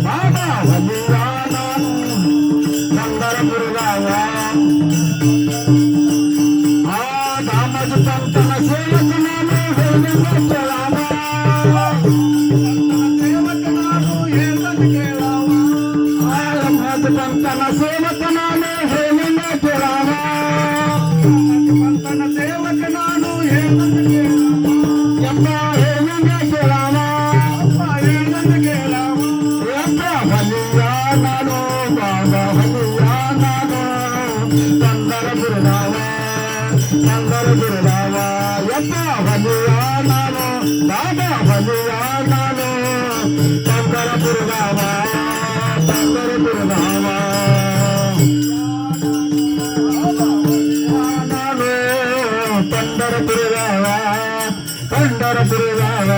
ಬಾಬಾ ಬಲಿಯ ನಾನು ಬಂದರಪುರದಾವ ಆ ದಾಮಜ ಪಂತನ ಸೇವಕ ನಾನು ಹೇಳಿದ ಕೇಳಾವ ಸೇವಕ ನಾನು ಹೇಳಿದ ಕೇಳಾವ ದಾಮಜ ಪಂತನ ಸೇವಕ ನಾನು ಹೇಳಿದ ಕೇಳಾವ ಪಂತನ ಸೇವಕ ನಾನು ಹೇಳಿದ ಕೇಳಾವ ಯಪ್ಪ ಹೇಳಿದ ಕೇಳಾವ ಅಪ್ಪ ಹೇಳಿದ ಕೇಳಾವ ಯಪ್ಪ ಬಲಿಯ ನಾನು ಬಾಬಾ ಬಲಿಯ ನಾನು ಬಂದರಪುರದಾವ ಬಂದರಪುರದಾವ ಯಪ್ಪ ಬಲಿಯ ನಾನು ಬಾಬಾ ಬಲಿಯ ನಾನು ಬಂದರಪುರದಾವ ಬಂದರಪುರದಾವ ನಾನು ಬಂದರಪುರದಾವ ಬಂದರಪುರದಾವ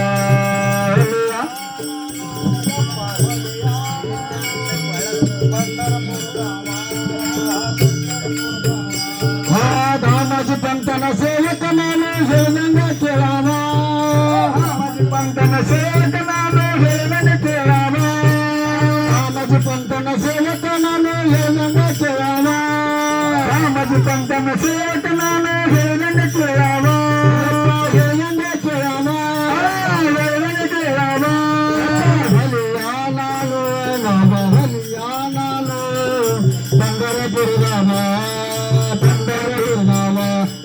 ದಾಮಜಿ ಪಂತನ ಸೇವಕ ನಾನು ಹೇಳಿದಂಗ ಕೇಳಾವ ದಾಮಜಿ ಪಂತನ ಸೇವಕ ನಾನು ಹೇಳಿದಂಗ ಕೇಳಾವ ದಾಮಜಿ ಪಂತನ ಸೇವಕ ನಾನು ಹೇಳಿದಂಗ ಕೇಳಾವ ದಾಮಜಿ ಪಂತನ ಸೇವಕ ನಾನು ಹೇಳಿದಂಗ ಕೇಳಾವ ಹೇಳಿದಂಗ ಕೇಳಾವ ಹೇಳಿದಂಗ ಕೇಳಾವ ಬಲಿಯ ನಾನು ಬಾಬಾ ಬಲಿಯ ನಾನು ಬಂದರಪುರದಾವ ಬಂದರಪುರದಾವ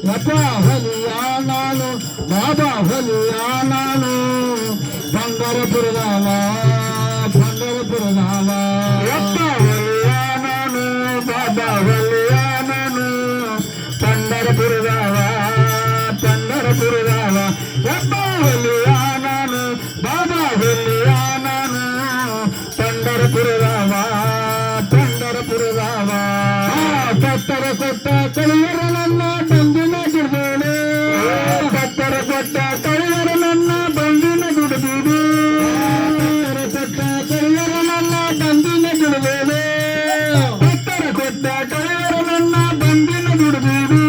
ಯಪ್ಪ ಬಲಿಯ ನಾನು ಬಾಬಾ ಬಲಿಯ ನಾನು ಬಂದರಪುರದಾವ ಬಂದರಪುರದಾವ ಯಪ್ಪ ಬಲಿಯ ನಾನು ಬಾಬಾ ಬಲಿಯ ನಾನು ಬಂದರಪುರದಾವ ಬಂದರಪುರದಾವ ಯಪ್ಪ ಬಲಿಯ ನಾನು ಬಾಬಾ ಬಲಿಯ ನಾನು ಬಂದರಪುರದಾವ ಬಂದರಪುರದಾವ ಕತ್ತರ ಕೊಟ್ಟ ಕಳಿಯರ ನನ್ನ ಬಂದಿನ ದುಡ್ಬೇಡಿ ಕತ್ತರ ಕೊಟ್ಟ ಕಳಿಯರ ನನ್ನ ಬಂದಿನ ದುಡ್ಬೇಡಿ ಕತ್ತರ ಕೊಟ್ಟ ಕಳಿಯರ ನನ್ನ ಬಂದಿನ ದುಡ್ಬೇಡಿ ಕತ್ತರ ಕೊಟ್ಟ ಕಳಿಯರ ನನ್ನ ಬಂದಿನ ದುಡ್ಬೇಡಿ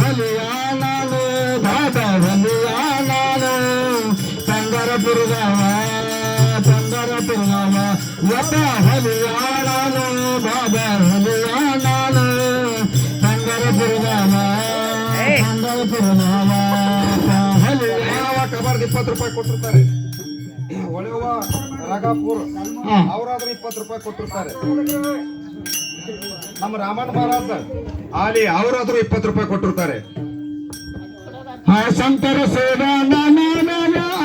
ಬಲಿಯ ನಾನು ಬಾಬಾ ಬಲಿಯ ನಾನು ಬಂದರಪುರದಾವ ಬಂದರಪುರದಾವ ಯಪ್ಪ ಬಲಿಯ ನಾನು ಬಾಬಾ ಬಲಿಯ ನಾನು ಬಂದರಪುರದಾವ ಬಂದರಪುರದಾವ ಕಬಾರ್ದು 20 ರೂಪಾಯಿ ಕೊಟ್ಟಿರ್ತಾರೆ. ಒಳೆಯುವ ರಾಗಾಪುರ್ ಅವರಾದ್ರೆ 20 ರೂಪಾಯಿ ಕೊಟ್ಟಿರ್ತಾರೆ. ನಮ್ಮ ರಾಮಣ್ಣ ಮಹಾರಾಜ್ ಆಲಿ ಅವರಾದ್ರೂ 20 ರೂಪಾಯಿ ಕೊಟ್ಟಿರ್ತಾರೆ. ಸಂತರ ಸೇವಾ ನಾನ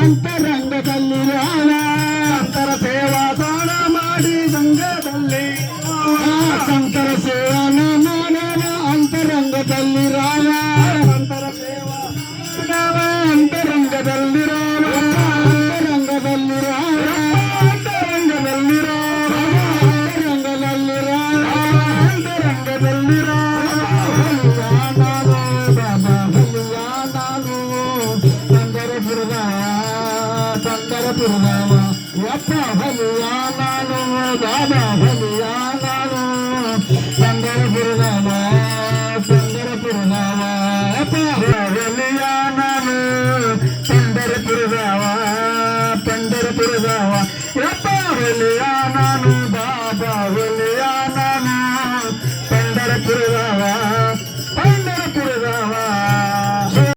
ಅಂತರಂಗದಲ್ಲಿ ಸಂತರ ಸೇವಾ ದಾನ ಮಾಡಿ ಸಂಘದಲ್ಲಿ ಸಂತರ ಸೇವಾ ನಾನ ಅಂತರಂಗದಲ್ಲಿ ರಾಮ ಸಂತರ ಸೇವಾ ಅಂತರಂಗದಲ್ಲಿ ರಾಮ ಅಂತರಂಗದಲ್ಲಿ ರಾಮ ಅಂತರಂಗದಲ್ಲಿ ರಾಮ ಅಂತರಂಗದಲ್ಲಿ ರಾಮ ಅಂತರಂಗದಲ್ಲಿ ರಾಮ ಬಂದರಪುರದಾವ ಯಪ್ಪ ಬಲಿಯ ನಾನು ಬಾಬಾ ಬಲಿಯ